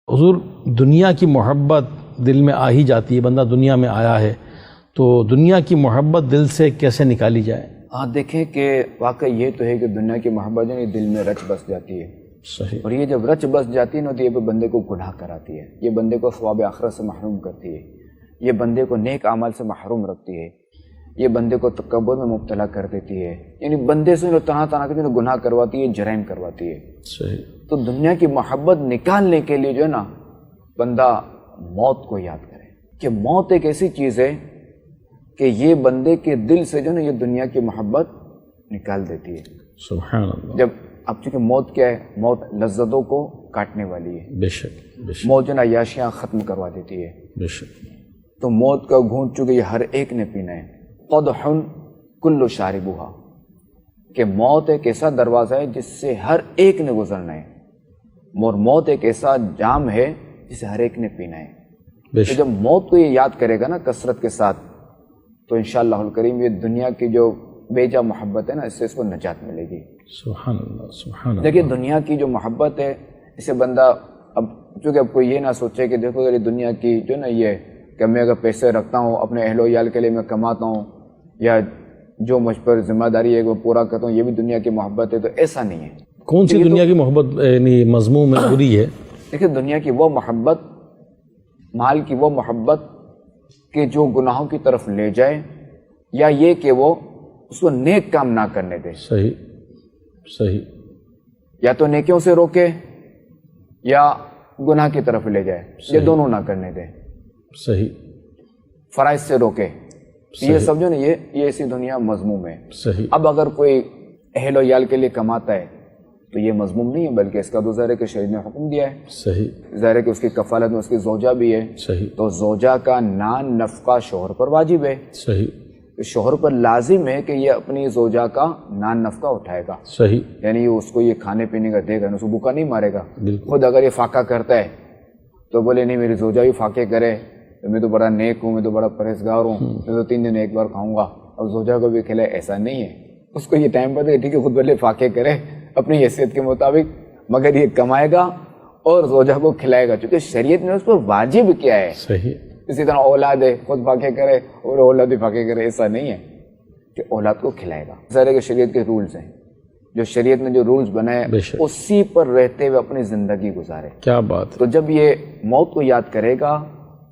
حضور دنیا کی محبت دل میں آ ہی جاتی ہے، بندہ دنیا میں آیا ہے تو دنیا کی محبت دل سے کیسے نکالی جائے؟ دیکھیں کہ واقعی یہ تو ہے کہ دنیا کی محبت جو ہے دل میں رچ بس جاتی ہے. صحیح. اور یہ جب رچ بس جاتی ہے نا تو یہ بندے کو گناہ کراتی ہے، یہ بندے کو ثواب آخرت سے محروم کرتی ہے، یہ بندے کو نیک اعمال سے محروم رکھتی ہے، یہ بندے کو تکبر میں مبتلا کر دیتی ہے، یعنی بندے سے طرح طرح کے گناہ کرواتی ہے، جرائم کرواتی ہے. صحیح. تو دنیا کی محبت نکالنے کے لیے جو ہے نا بندہ موت کو یاد کرے کہ موت ایک ایسی چیز ہے کہ یہ بندے کے دل سے جو ہے نا یہ دنیا کی محبت نکال دیتی ہے. سبحان اللہ. جب اب چونکہ موت کیا ہے، موت لذتوں کو کاٹنے والی ہے. بے شک بے شک. موت جو ہے نا عیاشیاں ختم کروا دیتی ہے. بے شک. تو موت کا گھونٹ چونکہ یہ ہر ایک نے پینا ہے. قدح کل شاربھا، کہ موت ایک ایسا دروازہ ہے جس سے ہر ایک نے گزرنا ہے، اور موت ایک ایسا جام ہے جسے ہر ایک نے پینا ہے. تو جب موت کو یہ یاد کرے گا نا کثرت کے ساتھ تو انشاءاللہ الکریم یہ دنیا کی جو بے جا محبت ہے نا اس سے اس کو نجات ملے گی. سبحان اللہ سبحان اللہ. دیکھیے دنیا کی جو محبت ہے اسے بندہ اب چونکہ اب کوئی یہ نہ سوچے کہ دیکھو یہ دنیا کی جو نا یہ کہ میں اگر پیسے رکھتا ہوں اپنے اہل و عیال کے لیے میں کماتا ہوں یا جو مجھ پر ذمہ داری ہے وہ پورا کرتا ہوں یہ بھی دنیا کی محبت ہے، تو ایسا نہیں ہے. کون سی دنیا کی محبت یعنی مضمون میں بری ہے؟ دیکھیں دنیا کی وہ محبت، مال کی وہ محبت کہ جو گناہوں کی طرف لے جائے، یا یہ کہ وہ اس کو نیک کام نہ کرنے دے. صحیح صحیح. یا تو نیکیوں سے روکے یا گناہ کی طرف لے جائے، یہ دونوں نہ کرنے دے. صحیح. فرائض سے روکے. یہ سب جو نا یہ ایسی دنیا مذموم ہے. صحیح. اب اگر کوئی اہل و عیال کے لیے کماتا ہے تو یہ مذموم نہیں ہے، بلکہ اس کا تو ظاہر ہے کہ شریعت نے حکم دیا ہے. صحیح. ظاہر ہے کہ اس کی کفالت میں اس کی زوجہ بھی ہے. صحیح. تو زوجہ کا نان نفقہ شوہر پر واجب ہے. صحیح. شوہر پر لازم ہے کہ یہ اپنی زوجہ کا نان نفقہ اٹھائے گا. صحیح. یعنی اس کو یہ کھانے پینے کا دے گا، اس کو بھوکا نہیں مارے گا. بالکل. خود اگر یہ فاقہ کرتا ہے تو بولے نہیں میری زوجہ بھی فاقے کرے، میں تو بڑا نیک ہوں، میں تو بڑا پرہیزگار ہوں، میں تو 3 دن ایک بار کھاؤں گا، اب زوجہ کو بھی کھلائے. ایسا نہیں ہے. اس کو یہ ٹائم پر ٹھیک ہے خود بھلے فاقے کرے اپنی حیثیت کے مطابق، مگر یہ کمائے گا اور زوجہ کو کھلائے گا، چونکہ شریعت نے اس پر واجب کیا ہے. صحیح. اسی طرح اولاد ہے خود فاقے کرے اور اولاد بھی فاقے کرے، ایسا نہیں ہے کہ اولاد کو کھلائے گا. ظاہر ہے کہ شریعت کے رولز ہیں، جو شریعت نے جو رولز بنائے اسی پر رہتے ہوئے اپنی زندگی گزارے. کیا بات. تو جب یہ موت کو یاد کرے گا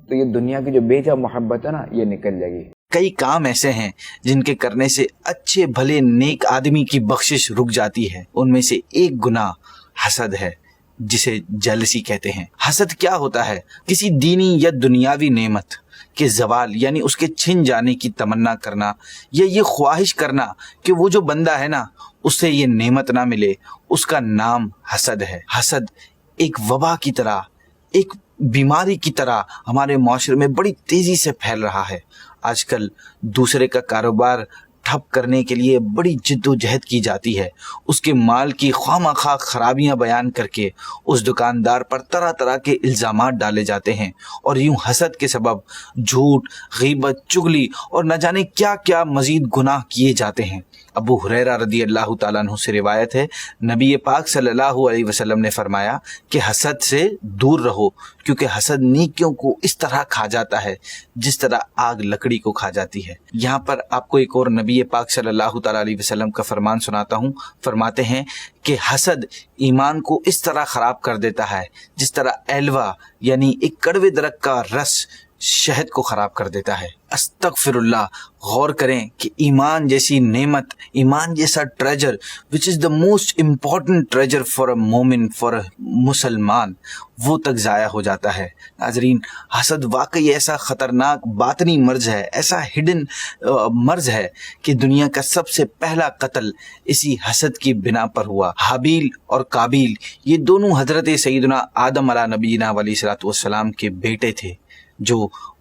تو یہ دنیا کی جو بے جا محبت ہے نا یہ نکل جائے گی. کئی کام ایسے ہیں جن کے کرنے سے اچھے بھلے نیک آدمی کی بخشش رک جاتی ہے. ان میں سے ایک گناہ حسد ہے، جسے جیلسی کہتے ہیں. حسد کیا ہوتا ہے؟ کسی دینی یا دنیاوی نعمت کے زوال یعنی اس کے چھن جانے کی تمنا کرنا، یا یہ خواہش کرنا کہ وہ جو بندہ ہے نا اس سے یہ نعمت نہ ملے، اس کا نام حسد ہے. حسد ایک وبا کی طرح، ایک بیماری کی طرح ہمارے معاشرے میں بڑی تیزی سے پھیل رہا ہے. آج کل دوسرے کا کاروبار ٹھپ کرنے کے لیے بڑی جد و جہد کی جاتی ہے. اس کے مال کی خواہ مخواہ خرابیاں بیان کر کے اس دکاندار پر طرح طرح کے الزامات ڈالے جاتے ہیں، اور یوں حسد کے سبب جھوٹ، غیبت، چغلی اور نہ جانے کیا کیا مزید گناہ کیے جاتے ہیں. ابو ہریرہ رضی اللہ تعالیٰ عنہ سے روایت ہے، نبی پاک صلی اللہ علیہ وسلم نے فرمایا کہ حسد سے دور رہو، کیونکہ حسد نیکیوں کو اس طرح کھا جاتا ہے جس طرح آگ لکڑی کو کھا جاتی ہے. یہاں پر آپ کو ایک اور نبی پاک صلی اللہ تعالیٰ علیہ وسلم کا فرمان سناتا ہوں. فرماتے ہیں کہ حسد ایمان کو اس طرح خراب کر دیتا ہے جس طرح ایلوا یعنی ایک کڑوے درخت کا رس شہد کو خراب کر دیتا ہے. استغفر اللہ. غور کریں کہ ایمان جیسی نعمت، ایمان جیسا treasure which is the most important treasure for a مومن، for a مسلمان، وہ تک ضائع ہو جاتا ہے. ناظرین، حسد واقعی ایسا خطرناک باطنی مرض ہے، ایسا ہڈن مرض ہے کہ دنیا کا سب سے پہلا قتل اسی حسد کی بنا پر ہوا. حابیل اور قابیل یہ دونوں حضرت سیدنا آدم علیہ نبینا علیہ الصلوۃ والسلام کے بیٹے تھے جو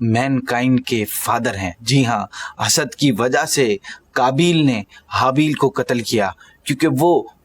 مین کائنڈ کے فادر ہیں. جی ہاں، حسد کی وجہ سے قابیل نے حابیل کو قتل کیا، کیونکہ وہ